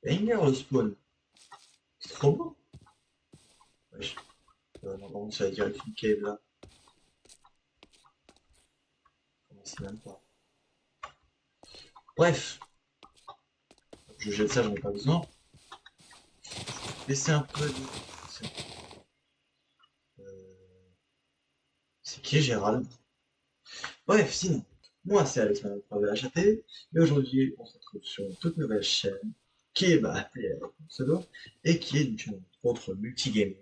Banger le spawn. C'est trop beau. Wesh. Normalement, ça va direct une cave là. Je sais même pas. Bref. Je jette ça, j'en ai pas besoin. Laissez un peu de... C'est qui Gérald? Bref, sinon. Moi, c'est Alex Manel de la HAT. Et aujourd'hui, on se retrouve sur une toute nouvelle chaîne qui est appelée pseudo et qui est une chaîne entre autres multigaming.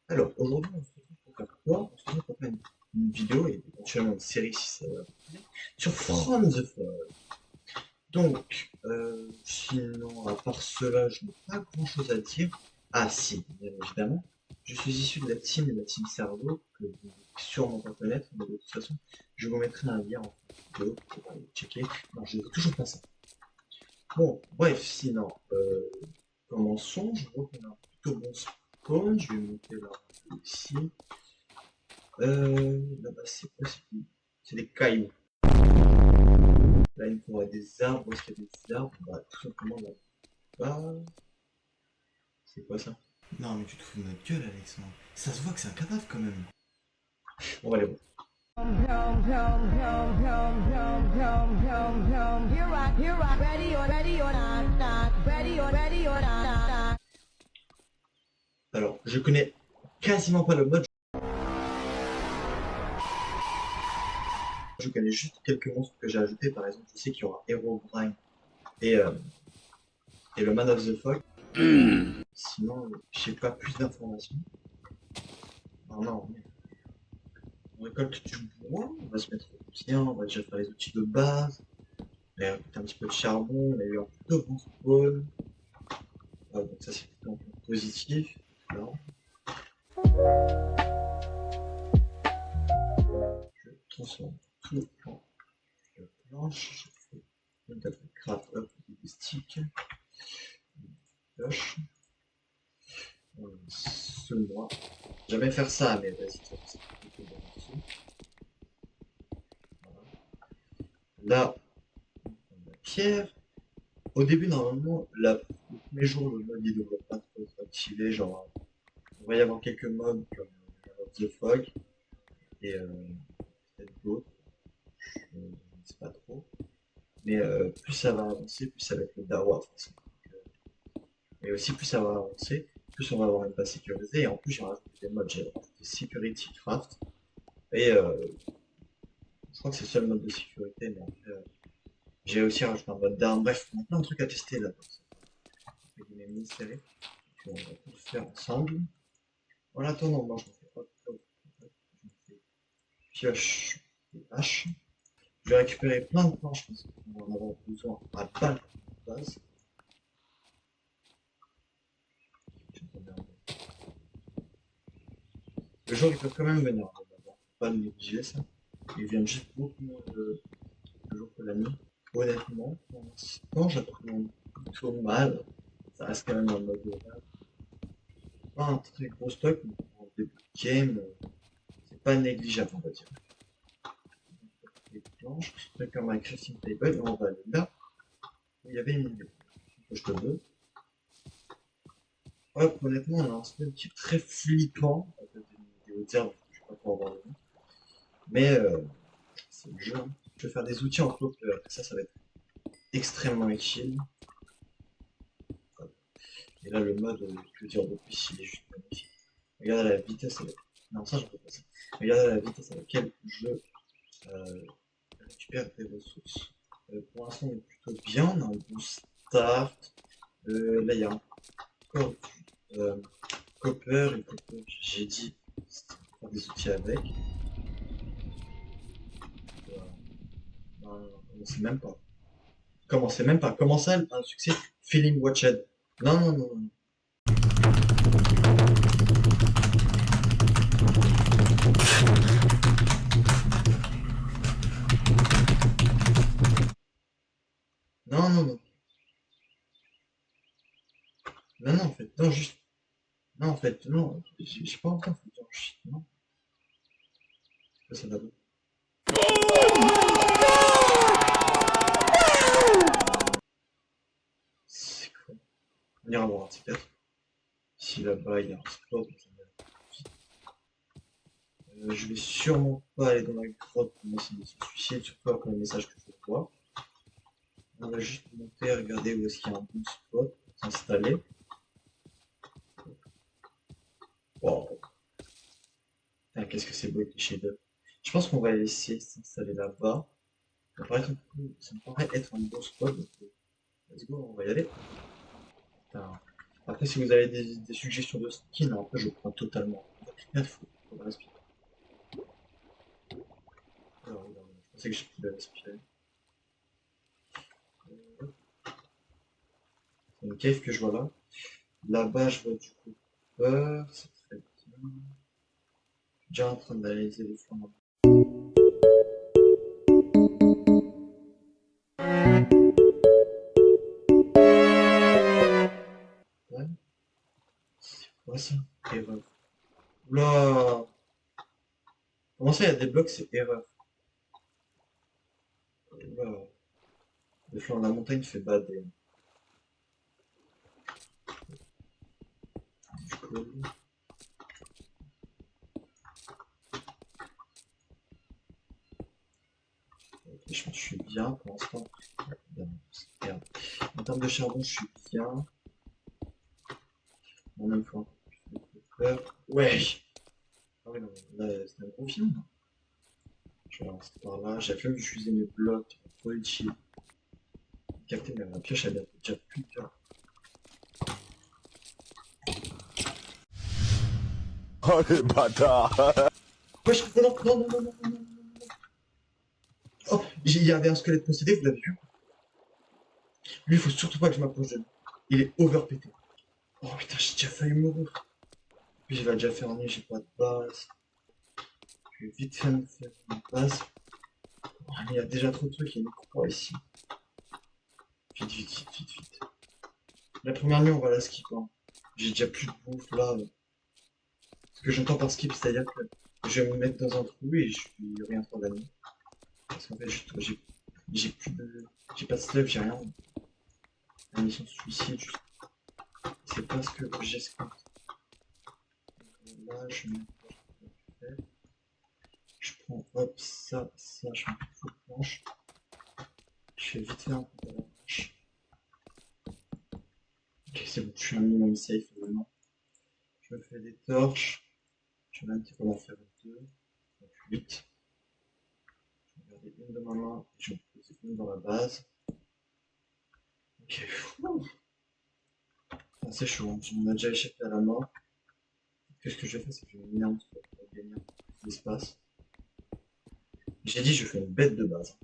Alors, aujourd'hui, on se retrouve pour faire quoi? On se retrouve pour faire une vidéo et éventuellement une série si ça va sur From the Fall. Donc, sinon, à part cela, je n'ai pas grand chose à dire. Ah, si, bien évidemment. Je suis issu de la team Cerveau, que vous ne devez sûrement pas connaître, mais de toute façon, je vous mettrai un lien en vidéo pour aller checker. Non, je ne veux toujours pas ça. Bon, bref, sinon, commençons. Je vois qu'on a un plutôt bon spawn. Je vais monter là, ici. Là-bas, c'est quoi? C'est des cailloux. Là, il me faudrait des arbres. Où est-ce qu'il y a des arbres? Bah, tout simplement là-bas. C'est quoi ça? Non, mais tu te fous de notre gueule, Alex. Non. Ça se voit que c'est un cadavre quand même. On va aller voir. Alors, je connais quasiment pas le mode. Je connais juste quelques monstres que j'ai ajoutés. Par exemple, je sais qu'il y aura Herobrine et, et le Man of the Fog. Sinon, j'ai pas plus d'informations. Non, non, on récolte du bois, on va se mettre bien, on va déjà faire les outils de base. On a un petit peu de charbon, on a eu un plutôt bon spawn. Donc ça c'est plutôt un peu positif. Alors, je transforme tout en planche. Je fais une table de craft, hop, des sticks, une pioche. Ce mois. Jamais faire ça, mais vas-y, c'est plutôt bon aussi. Voilà. Là, on a la pierre. Au début, normalement, le premier jour, le mode il devrait pas trop être activé. Genre, il va y avoir quelques mobs comme The Fog et peut-être d'autres. Je ne sais pas trop. Mais plus ça va avancer, plus ça va être le Dawa. Et aussi, plus ça va avancer, plus on va avoir une base sécurisée. Et en plus, j'ai rajouté des modes. J'ai rajouté Security Craft. Et je crois que c'est le seul mode de sécurité. Mais après, j'ai aussi rajouté un mode d'arme. Bref, on a plein de trucs à tester là. Avec mes mini-séries. On va tout faire ensemble. En attendant, moi je ne fais pas de je fais pioche et hache. Je vais récupérer plein de planches parce qu'on va en avoir besoin à balle de base. Le jour ils peuvent quand même venir, hein, faut pas négliger ça. Ils viennent juste beaucoup moins le jour que la nuit. Honnêtement, pour l'instant j'appréhende plutôt mal. Ça reste quand même un mode de base. Pas un très gros stock, mais pour un début de game, c'est pas négligeable on va dire. Les planches, comme un crafting table, et on va aller là où il y avait une idée. Je te veux. Hop, honnêtement, on a un spawn qui est très flippant à cause des hautes herbes, je sais pas pour avoir le nom. Mais c'est le jeu. Hein. Je vais faire des outils en clope, ça va être extrêmement utile. Hop. Et là, le mode le plus dur depuis, il est juste magnifique. Regardez la vitesse avec... Non, ça, j'en peux pas ça. Regardez la vitesse à laquelle je récupère des ressources. Pour l'instant, on est plutôt bien, on a un bon start. Là, il y a encore copper et copper, j'ai dit faire des outils avec. Voilà. Non, commencez même pas. Commencez même pas. Comment ça, un succès Feeling Watched? Non, non, non, non. Non, non, non. Non, non, en fait, non, juste. Non, en fait, non. J'ai pas encore fait genre shit, non. Ça va bien. C'est quoi? On ira voir un de ces quatre. Si là-bas il y a un spot, je vais sûrement pas aller dans la grotte pour m'essayer de se suicide, surtout après le message que je vois. On va juste monter, regarder où est-ce qu'il y a un bon spot pour s'installer. Wow. Qu'est-ce que c'est beau avec les shaders. Je pense qu'on va laisser s'installer là-bas. Ça me paraît être un bon spot. Donc, let's go, on va y aller. Putain. Après, si vous avez des suggestions de skin, après je prends totalement. Il faut respirer. Alors, je pensais que je pouvais respirer. C'est une cave que je vois là. Là-bas, je vois du copper. C'est très bien. Je suis déjà en train d'analyser les flammes. Ouais. C'est quoi ça? Erreur. Oula! Comment ça, il y a des blocs, c'est erreur? Oula. Le flanc de la montagne fait bader. Du coup, ok, je pense que je suis bien pour l'instant. Merde. En termes de charbon, je suis bien. En même fois, copper. Ouais! Ah oui, non, là, c'est un gros film. Je vais lancer par là. J'ai fait utiliser mes blocs pour utile. Capter, mais la pioche, elle a déjà plus de cœur. Oh le bâtard. Wesh, non, non, non, non, non, non, non. Oh, il y avait un squelette possédé, vous l'avez vu? Lui, il faut surtout pas que je m'approche de lui. Il est overpété. Oh putain, j'ai déjà failli mourir. Puis il va déjà faire nuit, j'ai pas de base. Je vais vite fait me faire une base. Oh, mais il y a déjà trop de trucs, il y a une croix ici. Vite, vite, vite, vite, vite. La première nuit, on va la skip. Hein. J'ai déjà plus de bouffe là. Ce que j'entends par skip, c'est-à-dire que je vais me mettre dans un trou et je vais rien faire de la nuit. Parce qu'en fait, j'ai plus de. J'ai pas de stuff, j'ai rien. La mission de suicide, c'est pas ce que j'espère. Là, je mets. Je prends hop ça, ça, je mets toutes les planches. Je fais vite fait un peu de la planche. Ok, c'est bon, je suis un minimum safe vraiment. Je me fais des torches. Je vais un petit peu en faire deux. Donc 8. Je vais garder une de ma main et je vais en poser une dans la base. Ok. Ah, c'est chaud, hein. Je m'en ai déjà échappé à la mort. Qu'est-ce que je vais faire, c'est que je vais me mettre pour gagner un peu plus d'espace. J'ai dit, je fais une bête de base.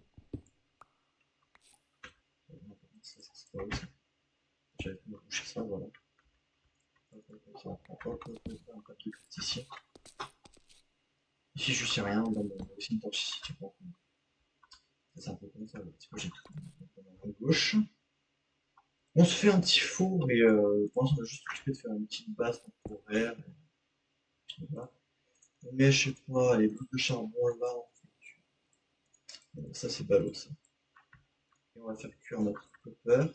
Ça, c'est pas où ça. J'avais pu me boucher ça, voilà. Un papier ici. Ici, je sais rien, dans mon aussi une torche ici, tu vois. C'est un peu comme ça, le petit projet à gauche. On se fait un petit four et pour l'instant, on va juste s'occuper de faire une petite base temporaire. Voilà. Mais je sais pas, les bouts de charbon là, on fait. Ça, c'est ballot ça. Et on va faire cuire notre copper.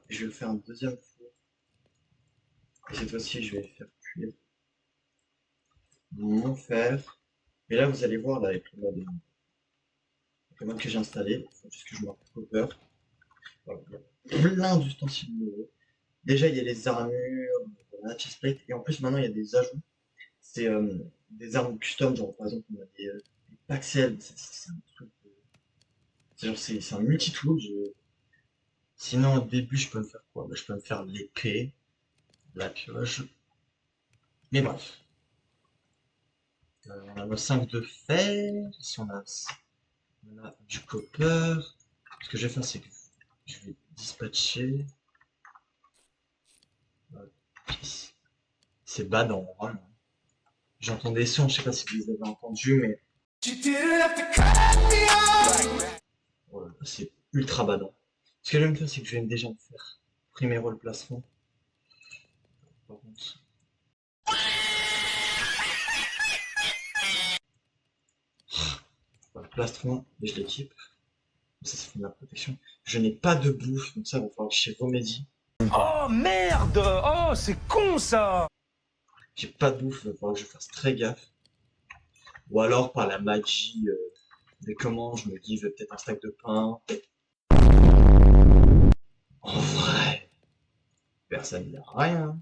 Je vais faire un deuxième four. Et cette fois-ci, je vais faire cuire mon fer. Et là, vous allez voir là, avec le mode que j'ai installé, il faut juste que je marque copper. Voilà, il y a plein d'ustensiles nouveaux. Déjà, il y a les armures, la chestplate, et en plus, maintenant, il y a des ajouts. C'est des armes custom, genre par exemple, on a des Paxel, c'est un truc. C'est genre, c'est un multi-tool. Sinon, au début, je peux me faire quoi? Bah, je peux me faire l'épée, la pioche. Mais bref. On a nos 5 de fer. Ici, on a du copper. Ce que je vais faire, c'est que je vais dispatcher. C'est badant, vraiment. J'entends des sons, je sais pas si vous les avez entendus, mais voilà, c'est ultra badant. Ce que je vais me faire, c'est que je vais déjà me faire premier rôle plastron. Par contre, le plastron, et je l'équipe. Ça fait de la protection. Je n'ai pas de bouffe, donc ça va falloir que je remédie. Oh merde! Oh, c'est con ça! J'ai pas de bouffe, il va falloir que je fasse très gaffe. Ou alors par la magie des commandes, je me give peut-être un stack de pain. En vrai, personne n'y a rien.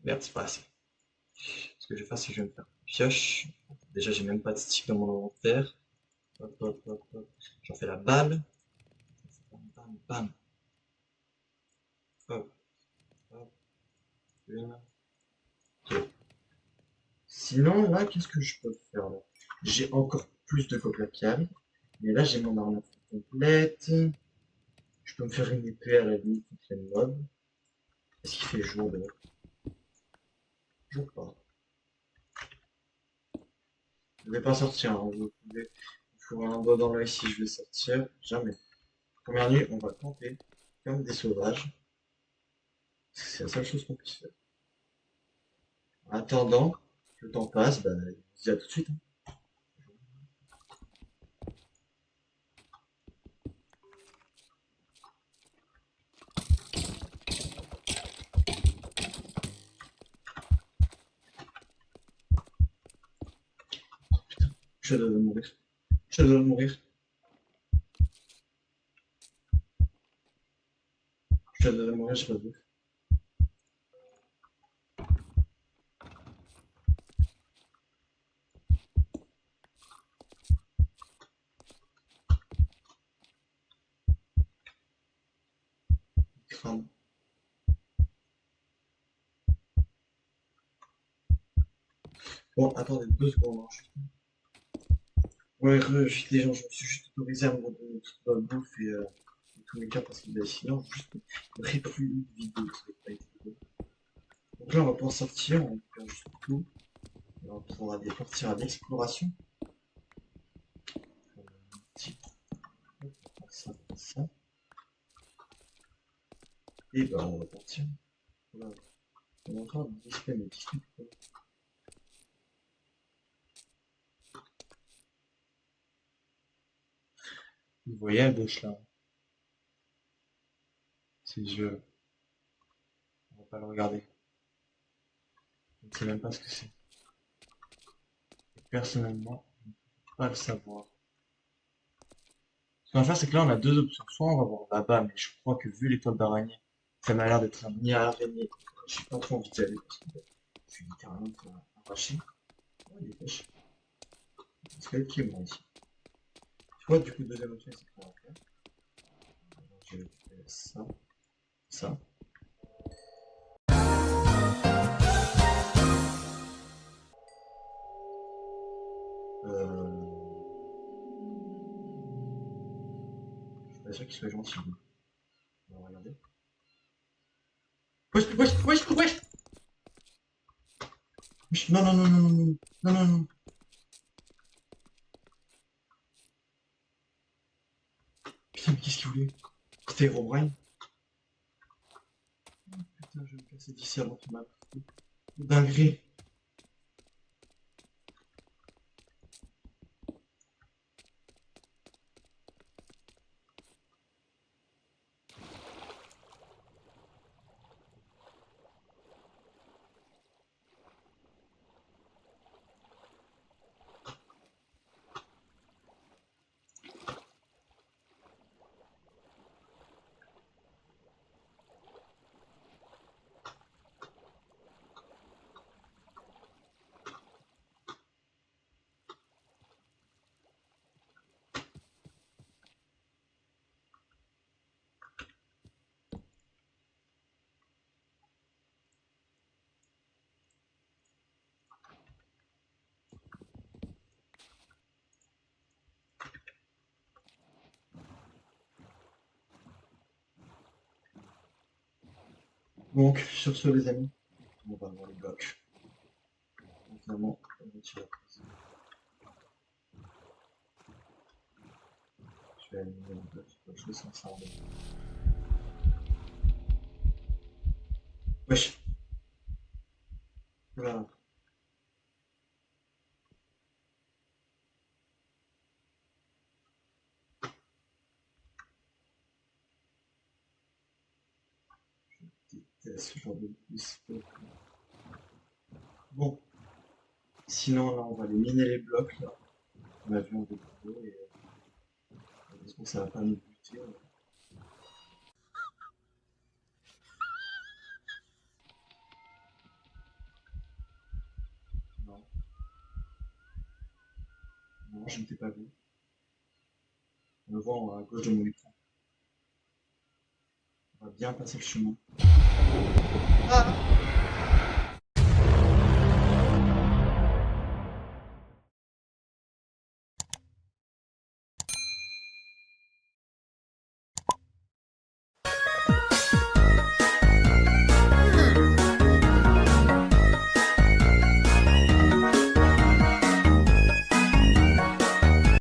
Merde, c'est pas assez. Ce que je vais faire, c'est que je vais me faire une pioche. Déjà, j'ai même pas de stick dans mon inventaire. Hop, hop, hop, hop. J'en fais la balle. Bam, bam, bam. Hop, hop, une. Ok. Sinon, là, qu'est-ce que je peux faire là? J'ai encore plus de coplacables. Mais là, j'ai mon armure complète. Je peux me faire une épée à la limite contre les mobs. Est-ce qu'il fait jour dehors? Jour pas. Je vais pas sortir, hein. Vous pouvez trouver un doigt dans l'œil si je vais sortir. Jamais. Première nuit, on va camper comme des sauvages. C'est la seule chose qu'on puisse faire. En attendant que le temps passe, bah, on se dit à tout de suite, hein. Je dois mourir. Je dois mourir. Je dois mourir, j'ai pas de bouffe. Crâne. Bon, attendez 2 secondes, hein. Ouais, juste les gens, je me suis juste autorisé à me redonner toute ma bouffe et tous mes cas parce que bah, sinon, juste plus une vidéo, ça va pas être drôle. Donc là, on va pouvoir sortir, on va faire juste tout. Et on va pouvoir aller partir à l'exploration. Petit, ça. Et bah, on va partir. Voilà. On a encore 10 mais 10 quoi. Vous voyez à gauche là, ces yeux, on va pas le regarder. Je ne sais même pas ce que c'est. Personnellement, je ne peux pas le savoir. Ce qu'on va faire, c'est que là, on a 2 options. Soit on va voir là-bas, mais je crois que vu l'étoile d'araignée, ça m'a l'air d'être un nid à araignée. J'ai pas trop envie d'y aller parce que je suis littéralement arraché. Oh, il dépêche. Parce qu'elle qui est bon ici. Tu vois, du coup, deuxième option, c'est qu'on va faire. Je vais récupérer ça, ça. Je suis pas sûr qu'il soit gentil. On va regarder. Wesh, wesh, wesh, wesh! Wesh, non, non, non, non, non, non, non, non, non. Putain, mais qu'est-ce qu'il voulait? C'était Herobrine? Putain, je vais me casser d'ici avant qu'il m'a pris. Dinguerie. Donc, sur ce, les amis, on va voir les blocs. Notamment, on va tirer la prise. Je vais aligner les blocs. Je vais sans ça en deux. Wesh. Voilà. ce genre de bon. Sinon, là, on va aller miner les blocs, là. On a vu en vidéo, et est-ce que ça va pas nous buter Non. Non, je ne t'ai pas vu. On le voit à gauche de mon écran. On va bien passer le chemin. Ah!